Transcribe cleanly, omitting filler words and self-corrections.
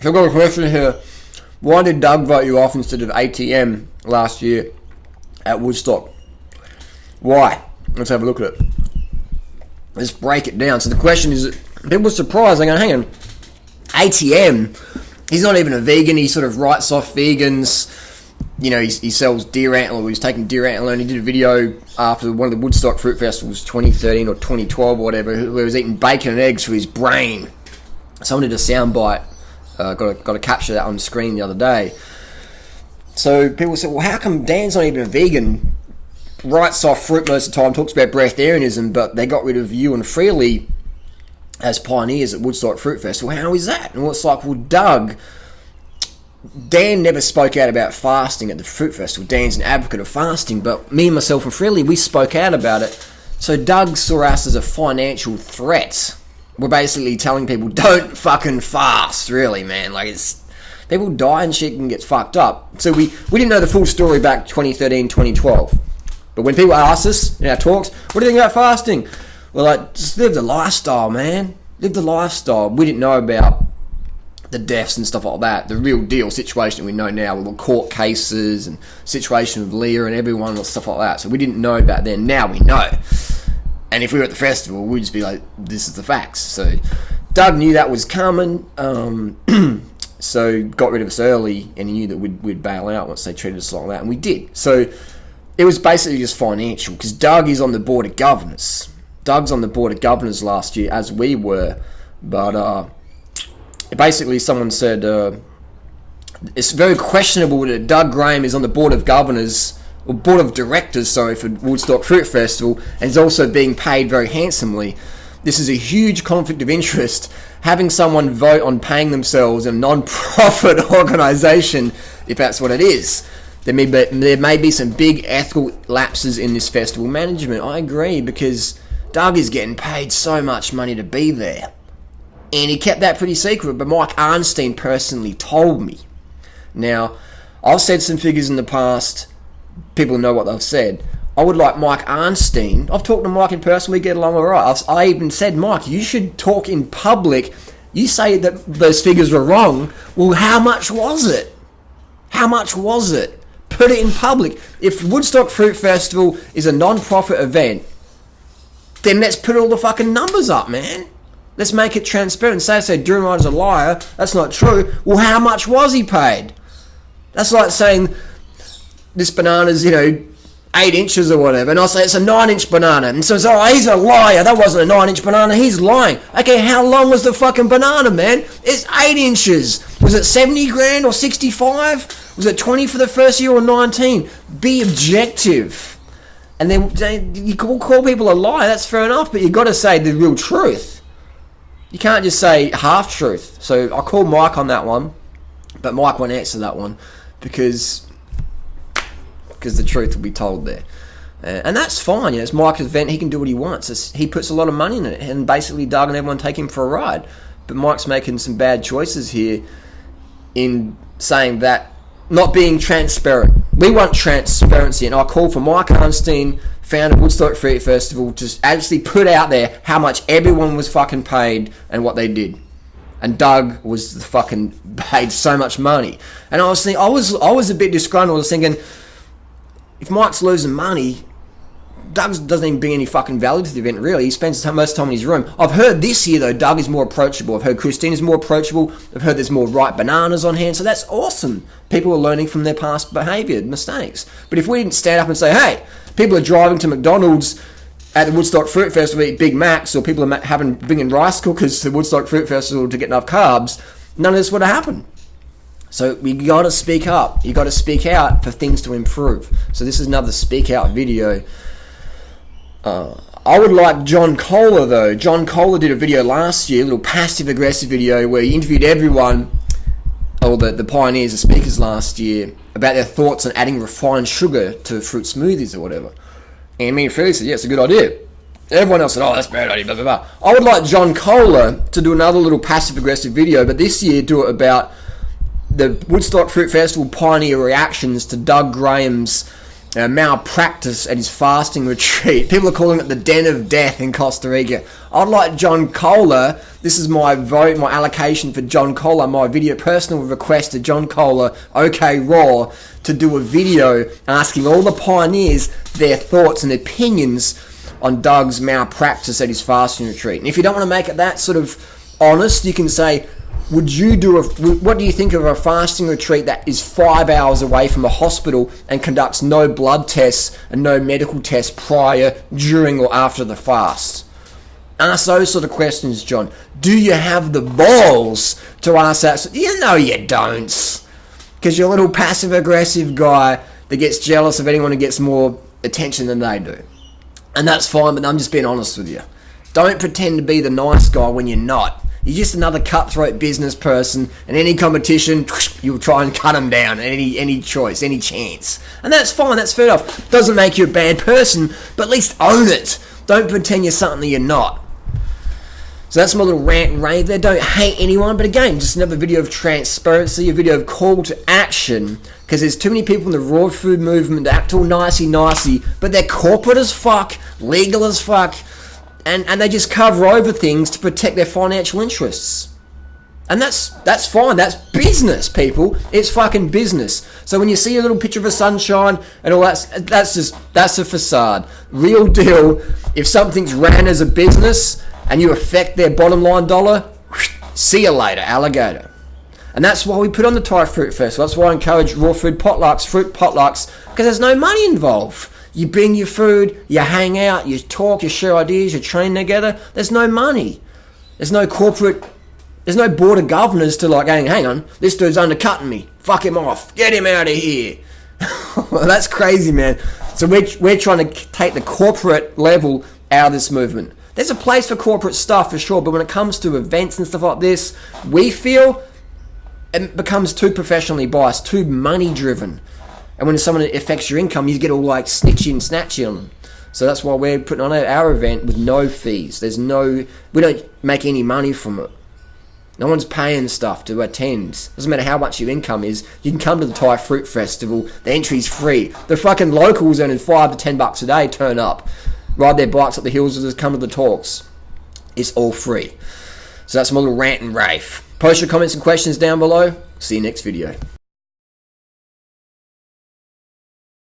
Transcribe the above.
So I've got a question here. Why did Doug vote you off instead of ATM last year at Woodstock? Why? Let's have a look at it. Let's break it down. So the question is, people were surprised. They're going, hang on, ATM, he's not even a vegan. He sort of writes off vegans. You know, he sells deer antler. He was taking deer antler, and he did a video after one of the Woodstock Fruit Festivals, 2013 or 2012 or whatever, where he was eating bacon and eggs for his brain. Someone did a soundbite. Got to capture that on the screen the other day. So people said, well, how come Dan's not even a vegan? Writes off fruit most of the time, talks about breatharianism, but they got rid of you and Freelee as pioneers at Woodstock Fruit Festival. How is that? And it's like, well, Dan never spoke out about fasting at the fruit festival. Dan's an advocate of fasting, but me and myself and Freelee, we spoke out about it. So Doug saw us as a financial threat. We're basically telling people, don't fucking fast, really, man. Like, it's people die and shit and get fucked up. So we didn't know the full story back 2013, 2012. But when people ask us in our talks, what do you think about fasting? We're like, just live the lifestyle, man. Live the lifestyle. We didn't know about the deaths and stuff like that. The real deal situation we know now with the court cases and situation with Leah and everyone and stuff like that. So we didn't know about then. Now we know. And if we were at the festival, we'd just be like, this is the facts. So Doug knew that was coming, so got rid of us early, and he knew that we'd bail out once they treated us like that, and we did. So it was basically just financial, because Doug is on the board of governors. Doug's on the board of governors last year, as we were, but basically someone said it's very questionable that Doug Graham is on the board of governors, or board of directors, sorry, for Woodstock Fruit Festival, and is also being paid very handsomely. This is a huge conflict of interest. Having someone vote on paying themselves in a non-profit organisation, if that's what it is. There may be some big ethical lapses in this festival management. I agree, because Doug is getting paid so much money to be there. And he kept that pretty secret, but Mike Arnstein personally told me. Now, I've said some figures in the past. People know what they've said. I would like Mike Arnstein. I've talked to Mike in person. We get along all right. I even said, Mike, you should talk in public. You say that those figures were wrong. Well, how much was it? How much was it? Put it in public. If Woodstock Fruit Festival is a non-profit event, then let's put all the fucking numbers up, man. Let's make it transparent. Say Durianrider's a liar. That's not true. Well, how much was he paid? That's like saying this banana's, 8 inches or whatever, and I'll say it's a 9-inch banana, and so it's, oh, he's a liar, that wasn't a 9-inch banana, he's lying. Okay, how long was the fucking banana, man? It's 8 inches. Was it 70 grand or 65? Was it 20 for the first year or 19? Be objective. And then you call people a liar, that's fair enough, but you've got to say the real truth. You can't just say half-truth. So I called Mike on that one, but Mike won't answer that one, because the truth will be told there. And that's fine. It's Mike's event. He can do what he wants. He puts a lot of money in it. And basically, Doug and everyone take him for a ride. But Mike's making some bad choices here in saying that, not being transparent. We want transparency. And I call for Mike Arnstein, founder of Woodstock Fruit Festival, to actually put out there how much everyone was fucking paid and what they did. And Doug was fucking paid so much money. And I was thinking, I was a bit disgruntled. I was thinking, if Mike's losing money, Doug doesn't even bring any fucking value to the event, really. He spends most of the time in his room. I've heard this year, though, Doug is more approachable. I've heard Christina's more approachable. I've heard there's more ripe bananas on hand. So that's awesome. People are learning from their past behaviour, mistakes. But if we didn't stand up and say, hey, people are driving to McDonald's at the Woodstock Fruit Festival to eat Big Macs, or people are bringing rice cookers to the Woodstock Fruit Festival to get enough carbs, none of this would have happened. So you got to speak up. You got to speak out for things to improve. So this is another speak out video. I would like John Kohler, though. John Kohler did a video last year, a little passive aggressive video where he interviewed everyone, or the pioneers, the speakers last year, about their thoughts on adding refined sugar to fruit smoothies or whatever. And me and Freelee said, yeah, it's a good idea. Everyone else said, oh, that's a bad idea, blah, blah, blah. I would like John Kohler to do another little passive aggressive video, but this year do it about the Woodstock Fruit Festival pioneer reactions to Doug Graham's malpractice at his fasting retreat. People are calling it the den of death in Costa Rica. I'd like John Kohler, this is my vote, my allocation for John Kohler, my video, personal request to John Kohler, OK Raw, to do a video asking all the pioneers their thoughts and opinions on Doug's malpractice at his fasting retreat. And if you don't want to make it that sort of honest, you can say, what do you think of a fasting retreat that is 5 hours away from a hospital and conducts no blood tests and no medical tests prior, during, or after the fast? Ask those sort of questions, John. Do you have the balls to ask that? You know you don't. Because you're a little passive-aggressive guy that gets jealous of anyone who gets more attention than they do. And that's fine, but I'm just being honest with you. Don't pretend to be the nice guy when you're not. You're just another cutthroat business person, and any competition, you'll try and cut them down, any choice, any chance. And that's fine, that's fair enough. Doesn't make you a bad person, but at least own it. Don't pretend you're something that you're not. So that's my little rant and rave there. Don't hate anyone, but again, just another video of transparency, a video of call to action, because there's too many people in the raw food movement that act all nicey, but they're corporate as fuck, legal as fuck, and they just cover over things to protect their financial interests. And that's fine. That's business, people. It's fucking business. So when you see a little picture of a sunshine and all that, that's a facade. Real deal, if something's ran as a business and you affect their bottom line dollar, see you later, alligator. And that's why we put on the Thai Fruit Festival. That's why I encourage raw food potlucks, fruit potlucks, because there's no money involved. You bring your food, you hang out, you talk, you share ideas, you train together. There's no money. There's no board of governors to like, hang on, this dude's undercutting me. Fuck him off. Get him out of here. Well, that's crazy, man. So we're trying to take the corporate level out of this movement. There's a place for corporate stuff for sure, but when it comes to events and stuff like this, we feel it becomes too professionally biased, too money driven. And when someone affects your income, you get all like snitchy and snatchy on them. So that's why we're putting on our event with no fees. We don't make any money from it. No one's paying stuff to attend. Doesn't matter how much your income is. You can come to the Thai Fruit Festival. The entry's free. The fucking locals earning $5 to $10 a day turn up, ride their bikes up the hills, and just come to the talks. It's all free. So that's my little rant and rave. Post your comments and questions down below. See you next video.